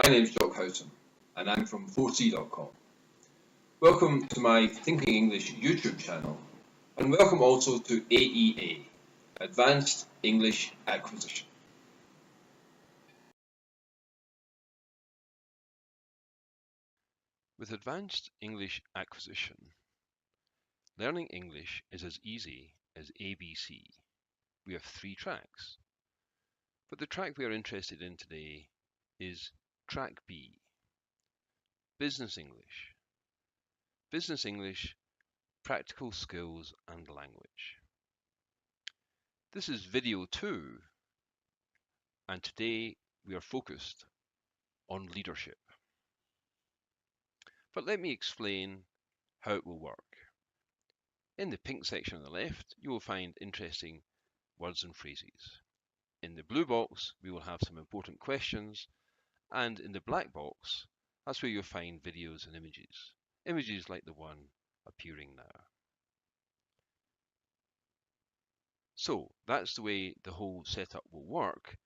My name is Jock Houghton and I'm from 4c.com. Welcome to my Thinking English YouTube channel and welcome also to AEA, Advanced English Acquisition. With Advanced English Acquisition, learning English is as easy as ABC. We have 3 tracks, but the track we are interested in today is Track B, Business English. Business English, Practical Skills and Language. This is video 2, and today we are focused on leadership. But let me explain how it will work. In the pink section on the left, you will find interesting words and phrases. In the blue box, we will have some important questions, and in the black box, that's where you'll find videos and images like the one appearing now. So that's the way the whole setup will work,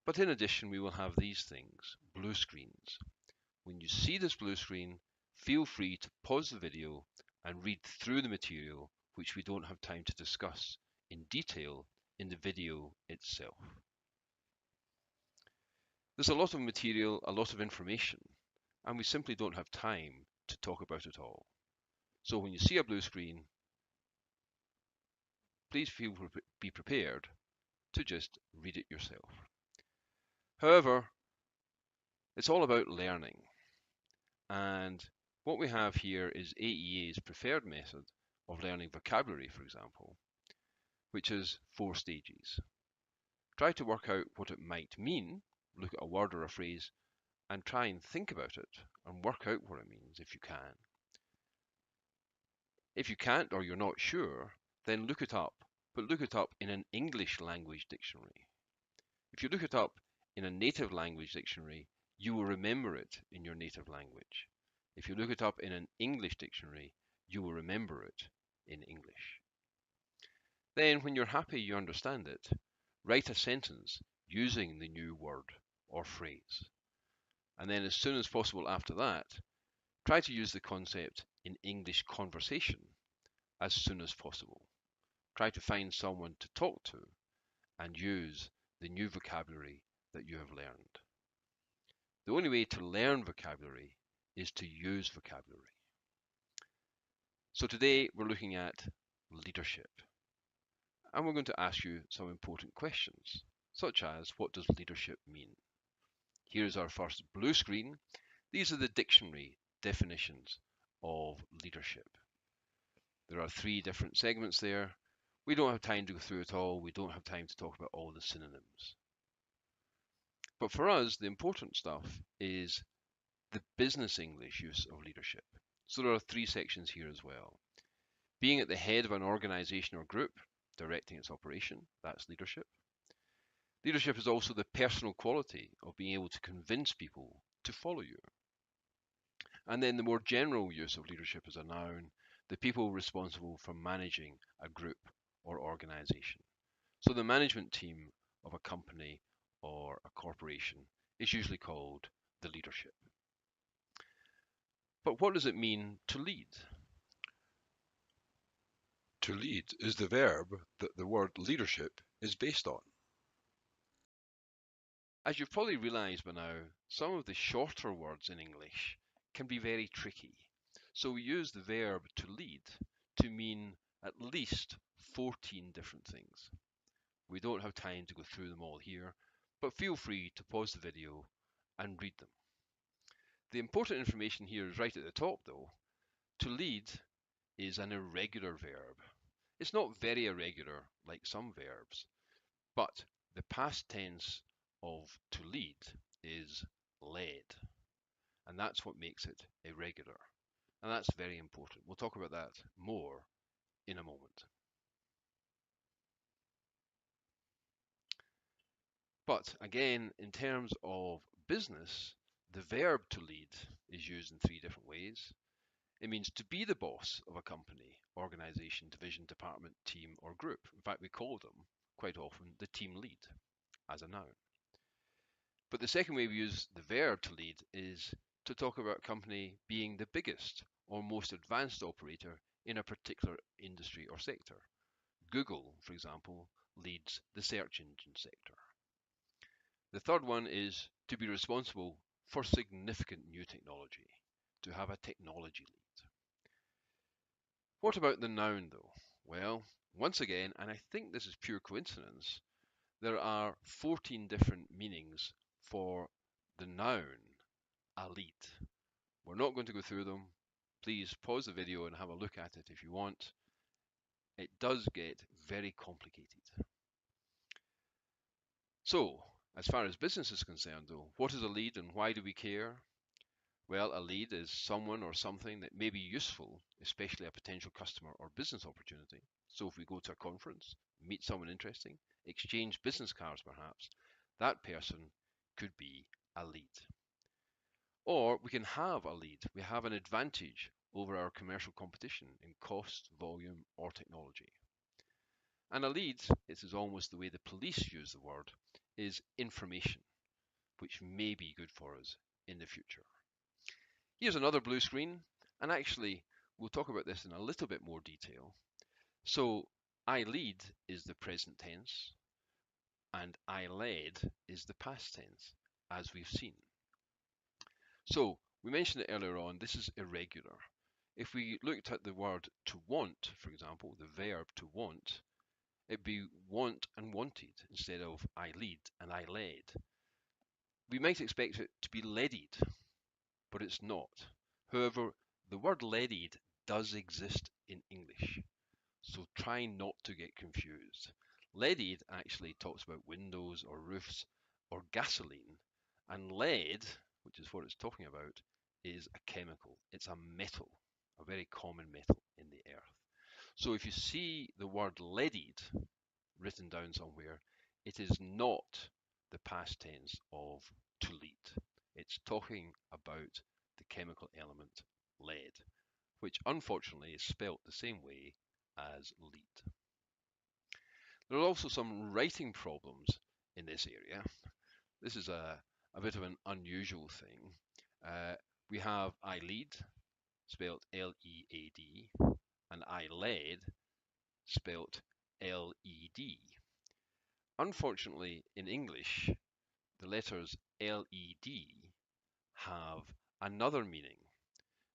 but in addition we will have these things, blue screens. When you see this blue screen, feel free to pause the video and read through the material which we don't have time to discuss in detail in the video itself. There's a lot of material, a lot of information, and we simply don't have time to talk about it all. So when you see a blue screen, please be prepared to just read it yourself. However, it's all about learning, and what we have here is AEA's preferred method of learning vocabulary, for example, which is 4 stages. Try to work out what it might mean, look at a word or a phrase, and try and think about it and work out what it means if you can. If you can't or you're not sure, then look it up, but look it up in an English language dictionary. If you look it up in a native language dictionary, you will remember it in your native language. If you look it up in an English dictionary, you will remember it in English. Then, when you're happy you understand it, write a sentence using the new word or phrase. And then as soon as possible after that, try to use the concept in English conversation as soon as possible. Try to find someone to talk to and use the new vocabulary that you have learned. The only way to learn vocabulary is to use vocabulary. So today we're looking at leadership. And we're going to ask you some important questions, such as what does leadership mean? Here's our first blue screen. These are the dictionary definitions of leadership. There are 3 different segments there. We don't have time to go through it all. We don't have time to talk about all the synonyms. But for us, the important stuff is the business English use of leadership. So there are 3 sections here as well. Being at the head of an organization or group, directing its operation, that's leadership. Leadership is also the personal quality of being able to convince people to follow you. And then the more general use of leadership as a noun, the people responsible for managing a group or organization. So the management team of a company or a corporation is usually called the leadership. But what does it mean to lead? To lead is the verb that the word leadership is based on. As you've probably realized by now, some of the shorter words in English can be very tricky. So we use the verb to lead to mean at least 14 different things. We don't have time to go through them all here, but feel free to pause the video and read them. The important information here is right at the top though. To lead is an irregular verb. It's not very irregular like some verbs, but the past tense of to lead is led, and that's what makes it irregular, and that's very important. We'll talk about that more in a moment. But again, in terms of business, the verb to lead is used in 3 different ways. It means to be the boss of a company, organization, division, department, team, or group. In fact, we call them quite often the team lead as a noun. But the second way we use the verb to lead is to talk about a company being the biggest or most advanced operator in a particular industry or sector. Google, for example, leads the search engine sector. The third one is to be responsible for significant new technology, to have a technology lead. What about the noun though? Well, once again, and I think this is pure coincidence, there are 14 different meanings for the noun a lead. We're not going to go through them. Please pause the video and have a look at it if you want. It does get very complicated. So, as far as business is concerned though, what is a lead and why do we care? Well, a lead is someone or something that may be useful, especially a potential customer or business opportunity. So if we go to a conference, meet someone interesting, exchange business cards perhaps, that person could be a lead. Or we can have a lead. We have an advantage over our commercial competition in cost, volume, or technology. And a lead, this is almost the way the police use the word, is information, which may be good for us in the future. Here's another blue screen, and actually we'll talk about this in a little bit more detail. So I lead is the present tense, and I led is the past tense, as we've seen. So we mentioned it earlier on, this is irregular. If we looked at the word to want, for example, the verb to want, it'd be want and wanted instead of I lead and I led. We might expect it to be leaded, but it's not. However, the word leaded does exist in English, so try not to get confused. Leaded actually talks about windows or roofs or gasoline, and lead, which is what it's talking about, is a chemical. It's a metal, a very common metal in the earth. So if you see the word leaded written down somewhere, it is not the past tense of to lead. It's talking about the chemical element lead, which unfortunately is spelt the same way as lead. There are also some writing problems in this area. This is a bit of an unusual thing. We have I lead, spelt L-E-A-D, and I led, spelt L-E-D. Unfortunately, in English, the letters L-E-D have another meaning.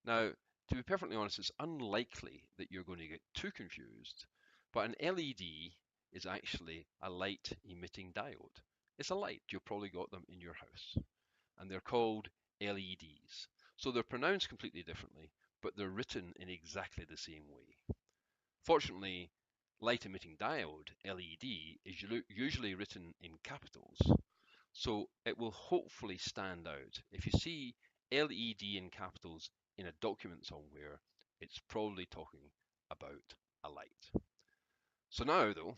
Now, to be perfectly honest, it's unlikely that you're going to get too confused, but an LED is actually a light emitting diode. It's a light, you've probably got them in your house, and they're called LEDs. So they're pronounced completely differently, but they're written in exactly the same way. Fortunately, light emitting diode, LED, is usually written in capitals, so it will hopefully stand out. If you see LED in capitals in a document somewhere, it's probably talking about a light. So now though,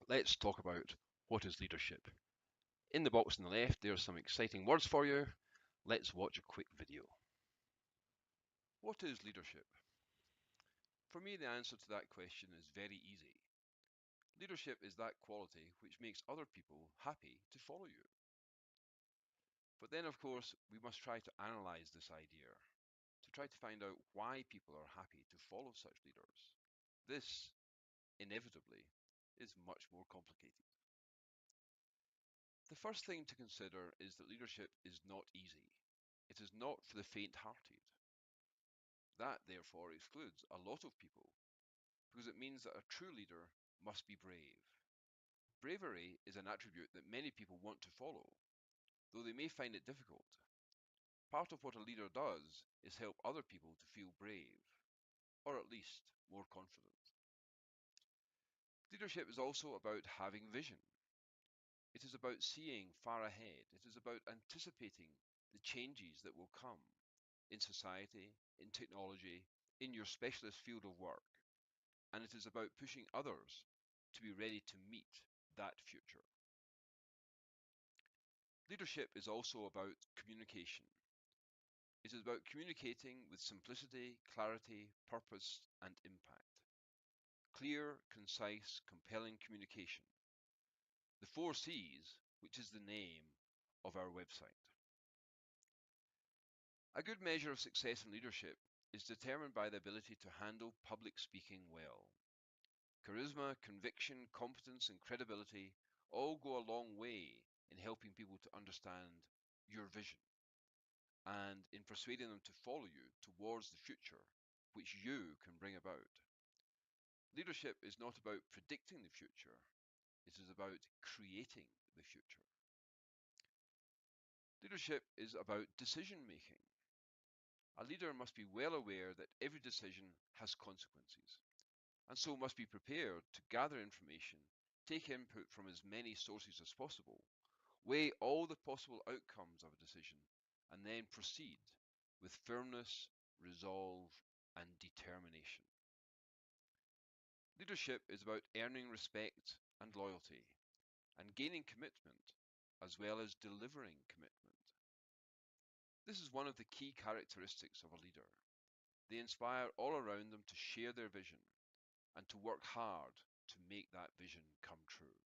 let's talk about what is leadership. In the box on the left, there's some exciting words for you. Let's watch a quick video. What is leadership? For me, the answer to that question is very easy. Leadership is that quality which makes other people happy to follow you. But then, of course, we must try to analyze this idea, to try to find out why people are happy to follow such leaders. This, inevitably, is much more complicated. The first thing to consider is that leadership is not easy. It is not for the faint-hearted. That, therefore, excludes a lot of people, because it means that a true leader must be brave. Bravery is an attribute that many people want to follow, though they may find it difficult. Part of what a leader does is help other people to feel brave, or at least more confident. Leadership is also about having vision. It is about seeing far ahead. It is about anticipating the changes that will come in society, in technology, in your specialist field of work. And it is about pushing others to be ready to meet that future. Leadership is also about communication. It is about communicating with simplicity, clarity, purpose, and impact. Clear, concise, compelling communication. The 4 C's, which is the name of our website. A good measure of success in leadership is determined by the ability to handle public speaking well. Charisma, conviction, competence, and credibility all go a long way in helping people to understand your vision and in persuading them to follow you towards the future which you can bring about. Leadership is not about predicting the future, it is about creating the future. Leadership is about decision making. A leader must be well aware that every decision has consequences, and so must be prepared to gather information, take input from as many sources as possible, weigh all the possible outcomes of a decision, and then proceed with firmness, resolve, and determination. Leadership is about earning respect and loyalty, and gaining commitment, as well as delivering commitment. This is one of the key characteristics of a leader. They inspire all around them to share their vision and to work hard to make that vision come true.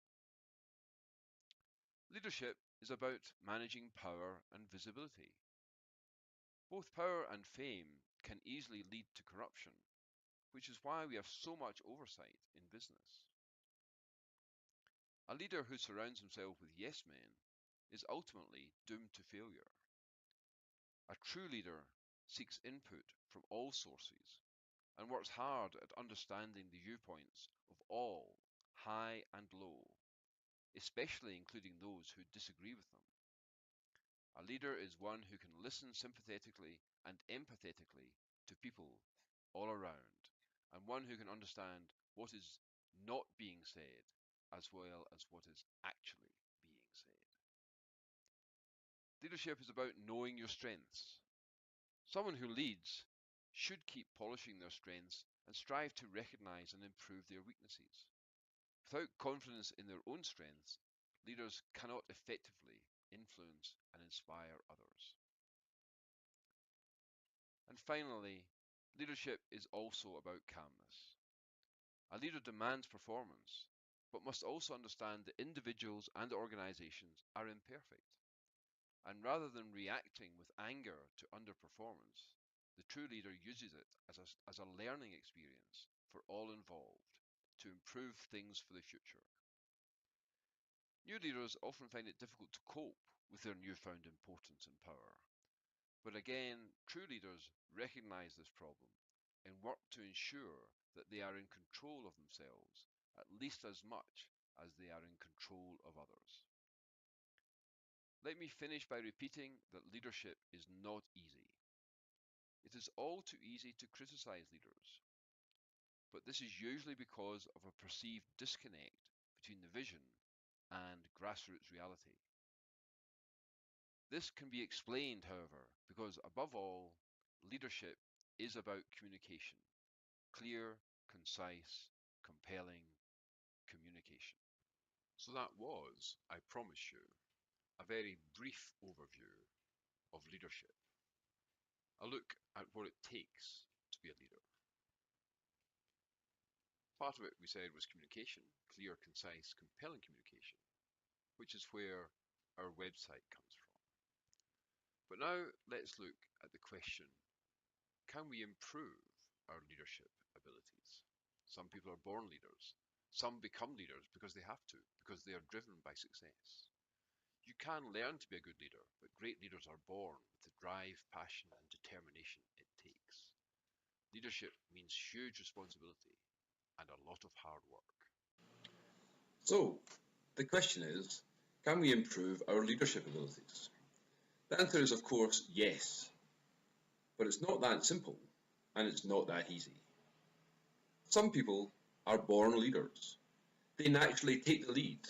Leadership is about managing power and visibility. Both power and fame can easily lead to corruption, which is why we have so much oversight in business. A leader who surrounds himself with yes men is ultimately doomed to failure. A true leader seeks input from all sources and works hard at understanding the viewpoints of all, high and low, especially including those who disagree with them. A leader is one who can listen sympathetically and empathetically to people all around, and one who can understand what is not being said as well as what is actually being said. Leadership is about knowing your strengths. Someone who leads should keep polishing their strengths and strive to recognize and improve their weaknesses. Without confidence in their own strengths, leaders cannot effectively influence and inspire others. And finally, leadership is also about calmness. A leader demands performance, but must also understand that individuals and organizations are imperfect. And rather than reacting with anger to underperformance, the true leader uses it as a learning experience for all involved to improve things for the future. New leaders often find it difficult to cope with their newfound importance and power. But again, true leaders recognize this problem and work to ensure that they are in control of themselves at least as much as they are in control of others. Let me finish by repeating that leadership is not easy. It is all too easy to criticize leaders, but this is usually because of a perceived disconnect between the vision and grassroots reality. This can be explained, however, because above all, leadership is about communication. Clear, concise, compelling communication. So that was, I promise you, a very brief overview of leadership. A look at what it takes to be a leader. Part of it we said was communication, clear, concise, compelling communication, which is where our website comes from. But now let's look at the question, can we improve our leadership abilities? Some people are born leaders. Some become leaders because they have to, because they are driven by success. You can learn to be a good leader, but great leaders are born with the drive, passion, and determination it takes. Leadership means huge responsibility and a lot of hard work. So, the question is, can we improve our leadership abilities? The answer is, of course, yes. But it's not that simple, and it's not that easy. Some people are born leaders. They naturally take the lead,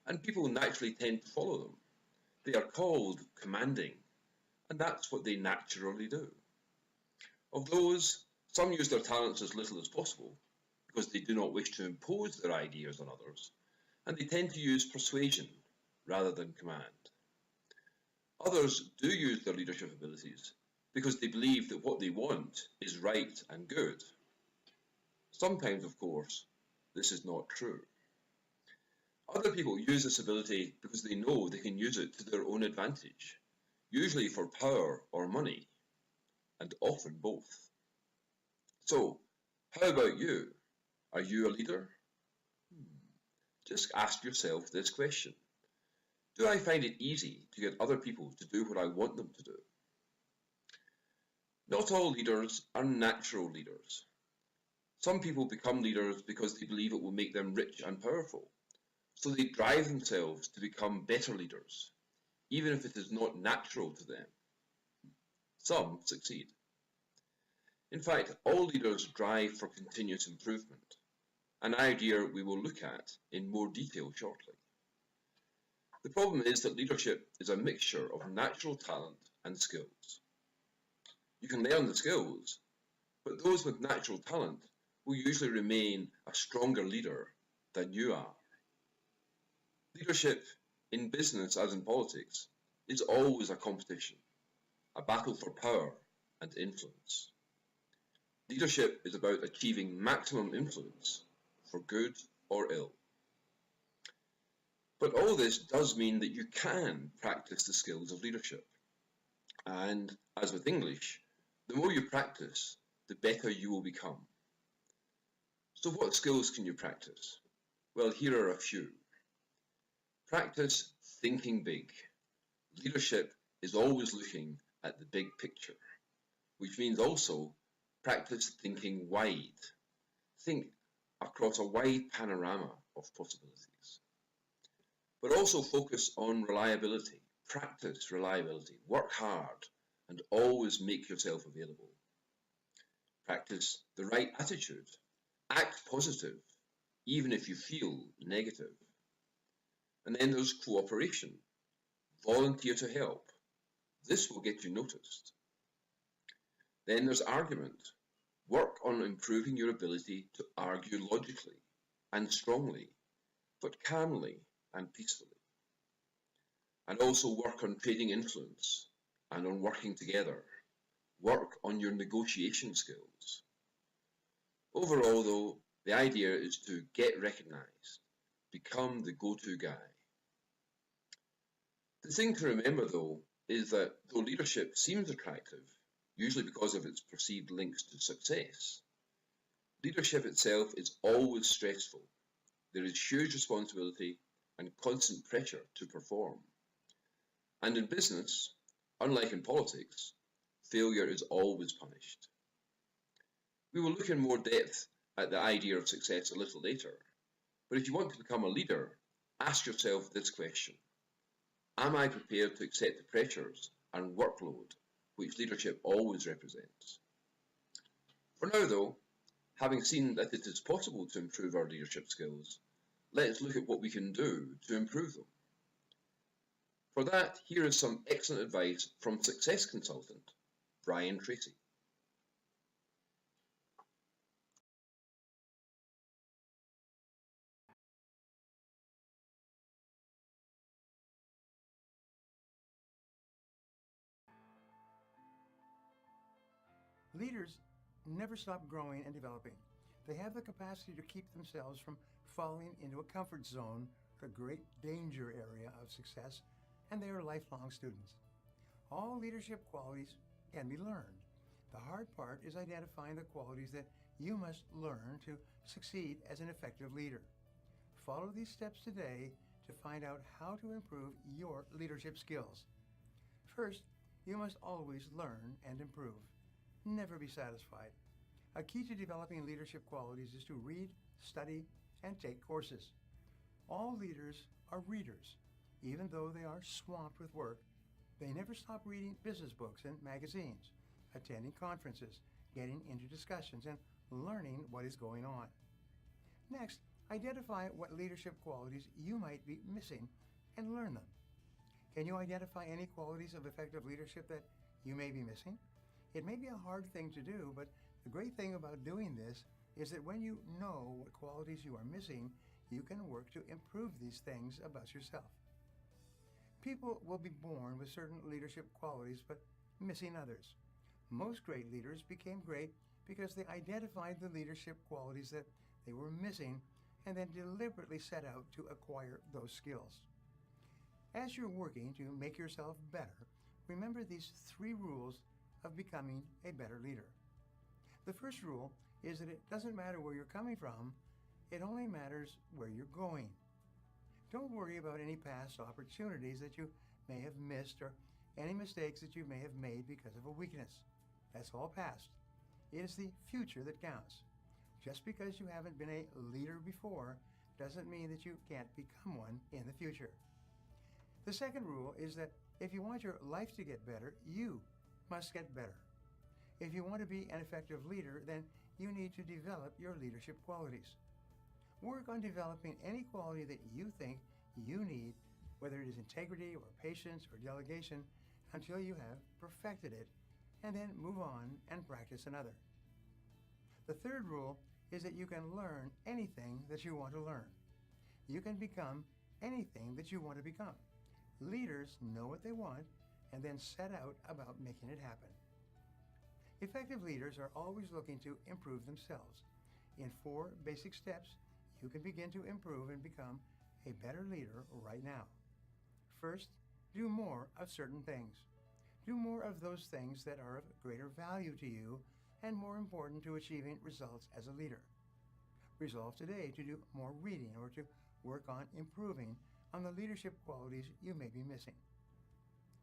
and people naturally tend to follow them. They are called commanding, and that's what they naturally do. Of those, some use their talents as little as possible, because they do not wish to impose their ideas on others, and they tend to use persuasion rather than command. Others do use their leadership abilities because they believe that what they want is right and good. Sometimes, of course, this is not true. Other people use this ability because they know they can use it to their own advantage, usually for power or money, and often both. So, how about you? Are you a leader? Just ask yourself this question. Do I find it easy to get other people to do what I want them to do? Not all leaders are natural leaders. Some people become leaders because they believe it will make them rich and powerful, so they drive themselves to become better leaders, even if it is not natural to them. Some succeed. In fact, all leaders drive for continuous improvement, an idea we will look at in more detail shortly. The problem is that leadership is a mixture of natural talent and skills. You can learn the skills, but those with natural talent will usually remain a stronger leader than you are. Leadership, in business as in politics, is always a competition, a battle for power and influence. Leadership is about achieving maximum influence, for good or ill. But all this does mean that you can practice the skills of leadership. And as with English, the more you practice, the better you will become. So what skills can you practice? Well, here are a few. Practice thinking big. Leadership is always looking at the big picture, which means also practice thinking wide. Think across a wide panorama of possibilities. But also focus on reliability. Practice reliability. Work hard and always make yourself available. Practice the right attitude. Act positive, even if you feel negative. And then there's cooperation. Volunteer to help. This will get you noticed. Then there's argument. Work on improving your ability to argue logically and strongly, but calmly and peacefully. And also work on trading influence and on working together. Work on your negotiation skills. Overall, though, the idea is to get recognized, become the go-to guy. The thing to remember, though, is that though leadership seems attractive, usually because of its perceived links to success, leadership itself is always stressful. There is huge responsibility and constant pressure to perform. And in business, unlike in politics, failure is always punished. We will look in more depth at the idea of success a little later, but if you want to become a leader, ask yourself this question. Am I prepared to accept the pressures and workload which leadership always represents? For now, though, having seen that it is possible to improve our leadership skills, let's look at what we can do to improve them. For that, here is some excellent advice from success consultant Tracy. Leaders never stop growing and developing. They have the capacity to keep themselves from falling into a comfort zone, the great danger area of success, and they are lifelong students. All leadership qualities can be learned. The hard part is identifying the qualities that you must learn to succeed as an effective leader. Follow these steps today to find out how to improve your leadership skills. First, you must always learn and improve. Never be satisfied. A key to developing leadership qualities is to read, study, and take courses. All leaders are readers. Even though they are swamped with work, they never stop reading business books and magazines, attending conferences, getting into discussions, and learning what is going on. Next, identify what leadership qualities you might be missing and learn them. Can you identify any qualities of effective leadership that you may be missing? It may be a hard thing to do, but the great thing about doing this is that when you know what qualities you are missing, you can work to improve these things about yourself. People will be born with certain leadership qualities, but missing others. Most great leaders became great because they identified the leadership qualities that they were missing and then deliberately set out to acquire those skills. As you're working to make yourself better, remember these 3 rules of becoming a better leader. The first rule is that it doesn't matter where you're coming from, it only matters where you're going. Don't worry about any past opportunities that you may have missed or any mistakes that you may have made because of a weakness. That's all past. It is the future that counts. Just because you haven't been a leader before doesn't mean that you can't become one in the future. The second rule is that if you want your life to get better, you must get better. If you want to be an effective leader, then you need to develop your leadership qualities. Work on developing any quality that you think you need, whether it is integrity or patience or delegation, until you have perfected it, and then move on and practice another. The third rule is that you can learn anything that you want to learn. You can become anything that you want to become. Leaders know what they want and then set out about making it happen. Effective leaders are always looking to improve themselves. In 4 basic steps, you can begin to improve and become a better leader right now. First, do more of certain things. Do more of those things that are of greater value to you and more important to achieving results as a leader. Resolve today to do more reading or to work on improving on the leadership qualities you may be missing.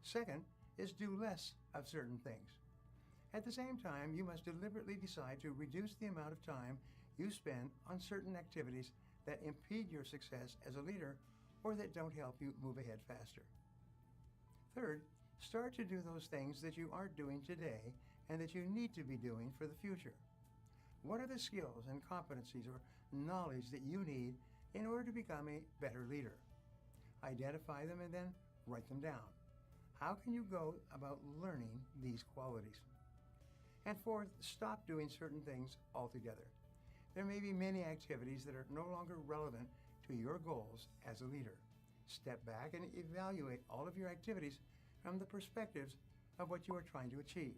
Second is do less of certain things. At the same time, you must deliberately decide to reduce the amount of time you spend on certain activities that impede your success as a leader or that don't help you move ahead faster. Third, start to do those things that you aren't doing today and that you need to be doing for the future. What are the skills and competencies or knowledge that you need in order to become a better leader? Identify them and then write them down. How can you go about learning these qualities? And fourth, stop doing certain things altogether. There may be many activities that are no longer relevant to your goals as a leader. Step back and evaluate all of your activities from the perspectives of what you are trying to achieve.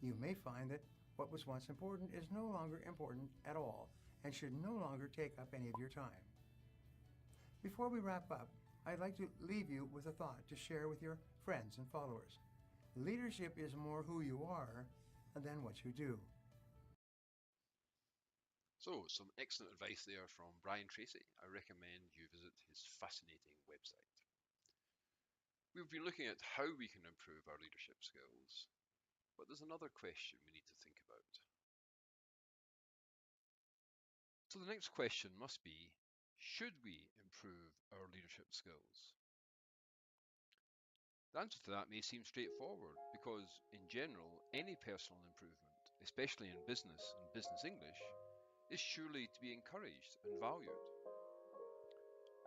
You may find that what was once important is no longer important at all and should no longer take up any of your time. Before we wrap up, I'd like to leave you with a thought to share with your friends and followers. Leadership is more who you are than what you do. So, some excellent advice there from Brian Tracy. I recommend you visit his fascinating website. We've been looking at how we can improve our leadership skills, but there's another question we need to think about. So the next question must be, should we improve our leadership skills? The answer to that may seem straightforward because, in general, any personal improvement, especially in business and business English, is surely to be encouraged and valued.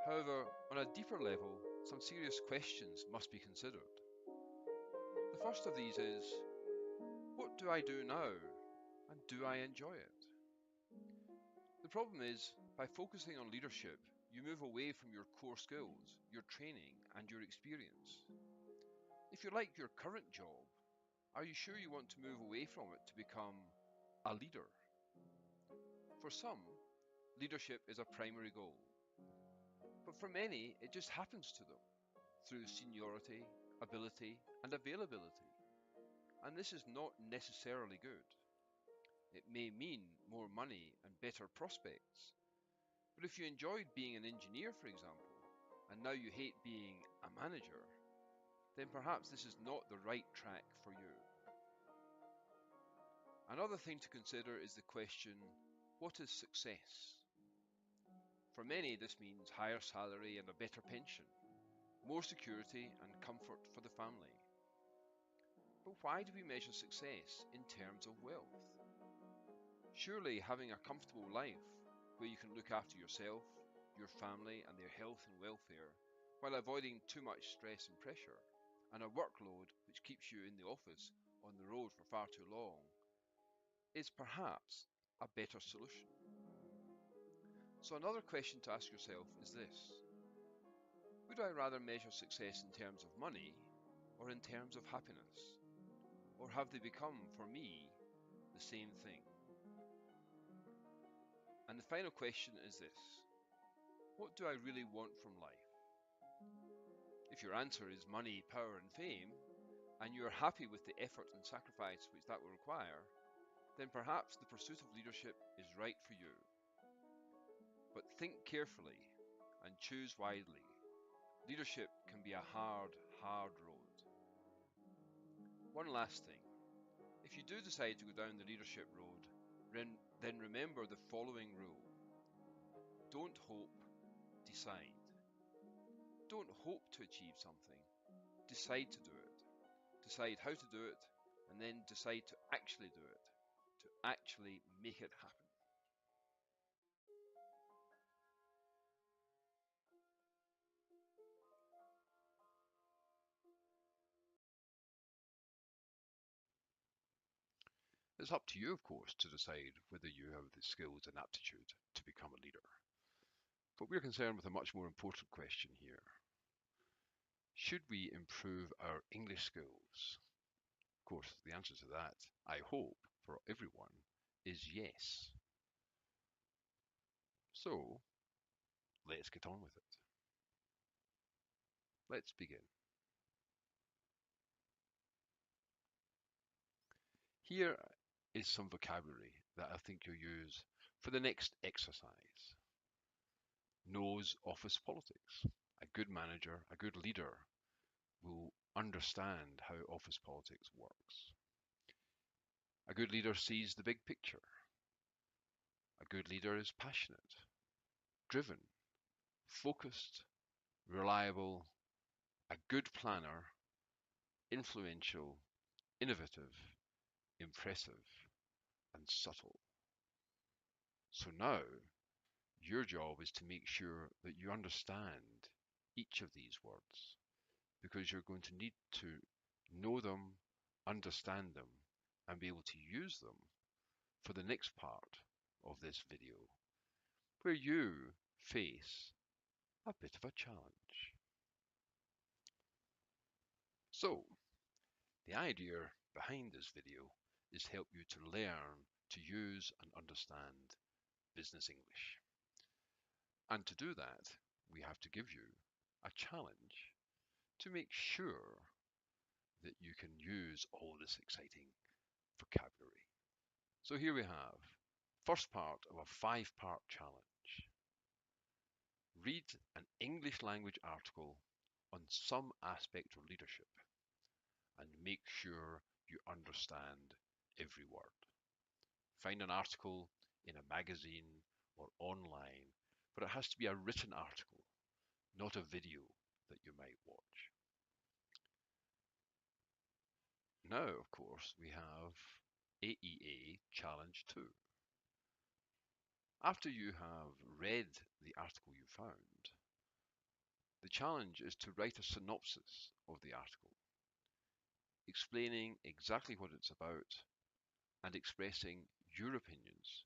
However, on a deeper level, some serious questions must be considered. The first of these is, what do I do now, and do I enjoy it? The problem is, by focusing on leadership, you move away from your core skills, your training, and your experience. If you like your current job, are you sure you want to move away from it to become a leader? For some, leadership is a primary goal, but for many, it just happens to them through seniority, ability, and availability. And this is not necessarily good. It may mean more money and better prospects. But if you enjoyed being an engineer, for example, and now you hate being a manager, then perhaps this is not the right track for you. Another thing to consider is the question, what is success? For many, this means higher salary and a better pension, more security and comfort for the family. But why do we measure success in terms of wealth? Surely having a comfortable life where you can look after yourself, your family and their health and welfare while avoiding too much stress and pressure, and a workload which keeps you in the office on the road for far too long, is perhaps a better solution. So another question to ask yourself is this: would I rather measure success in terms of money or in terms of happiness? Or have they become, for me, the same thing? And the final question is this: What do I really want from life? If your answer is money, power, and fame, and you're happy with the effort and sacrifice which that will require, then perhaps the pursuit of leadership is right for you. But think carefully and choose wisely. Leadership can be a hard, hard road. One last thing. If you do decide to go down the leadership road, then remember the following rule. Don't hope, decide. Don't hope to achieve something, decide to do it. Decide how to do it, and then decide to actually do it, to actually make it happen. It's up to you, of course, to decide whether you have the skills and aptitude to become a leader. But we're concerned with a much more important question here. Should we improve our English skills? Of course, the answer to that, I hope, for everyone, is yes. So, let's get on with it. Let's begin. Here is some vocabulary that I think you'll use for the next exercise. Knows office politics. A good manager, a good leader will understand how office politics works. A good leader sees the big picture. A good leader is passionate, driven, focused, reliable, a good planner, influential, innovative, impressive, and subtle. So now, your job is to make sure that you understand each of these words, because you're going to need to know them, understand them, and be able to use them for the next part of this video, where you face a bit of a challenge. So, the idea behind this video is to help you to learn to use and understand business English. And to do that, we have to give you a challenge to make sure that you can use all this exciting vocabulary. So here we have first part of a 5-part challenge. Read an English language article on some aspect of leadership and make sure you understand every word. Find an article in a magazine or online, but it has to be a written article, not a video that you might watch. Now, of course, we have AEA Challenge 2. After you have read the article you found, the challenge is to write a synopsis of the article, explaining exactly what it's about and expressing your opinions,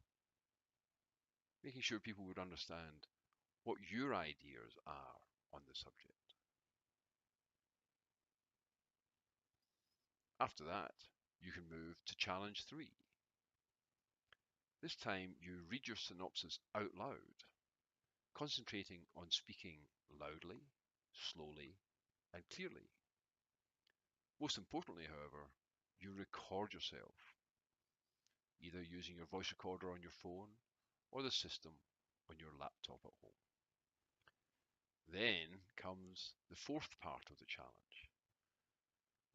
making sure people would understand what your ideas are on the subject. After that, you can move to Challenge 3. This time you read your synopsis out loud, concentrating on speaking loudly, slowly, and clearly. Most importantly, however, you record yourself, either using your voice recorder on your phone or the system on your laptop at home. Then comes the 4th part of the challenge.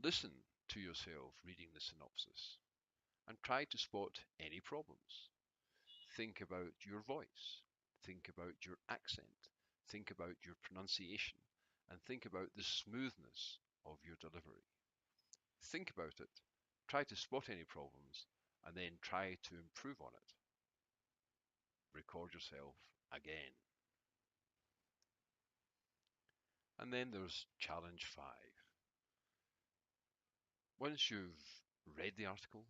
Listen to yourself reading the synopsis and try to spot any problems. Think about your voice, think about your accent, think about your pronunciation, and think about the smoothness of your delivery. Think about it, try to spot any problems, and then try to improve on it. Record yourself again. And then there's Challenge 5. Once you've read the article,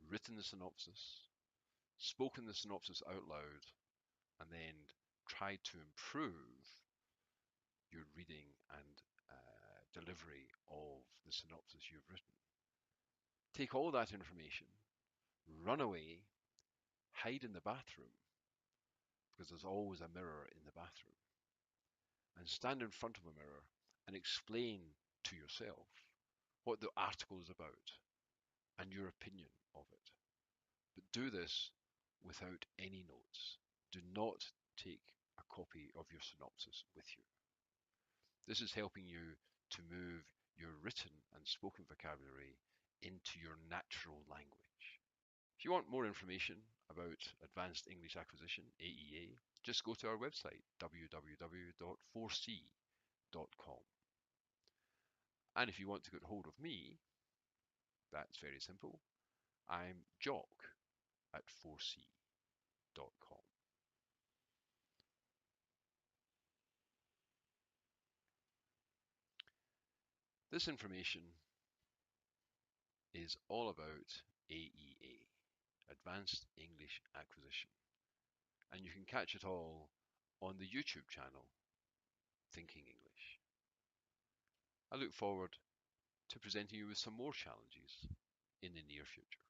written the synopsis, spoken the synopsis out loud, and then tried to improve your reading and delivery of the synopsis you've written. Take all that information, run away, hide in the bathroom, because there's always a mirror in the bathroom, and stand in front of a mirror and explain to yourself what the article is about and your opinion of it. But do this without any notes. Do not take a copy of your synopsis with you. This is helping you to move your written and spoken vocabulary into your natural language. If you want more information about Advanced English Acquisition, AEA, just go to our website, www.4c.com. And if you want to get hold of me, that's very simple. I'm Jock at 4c.com. This information is all about AEA, Advanced English Acquisition, and you can catch it all on the YouTube channel, Thinking English. I look forward to presenting you with some more challenges in the near future.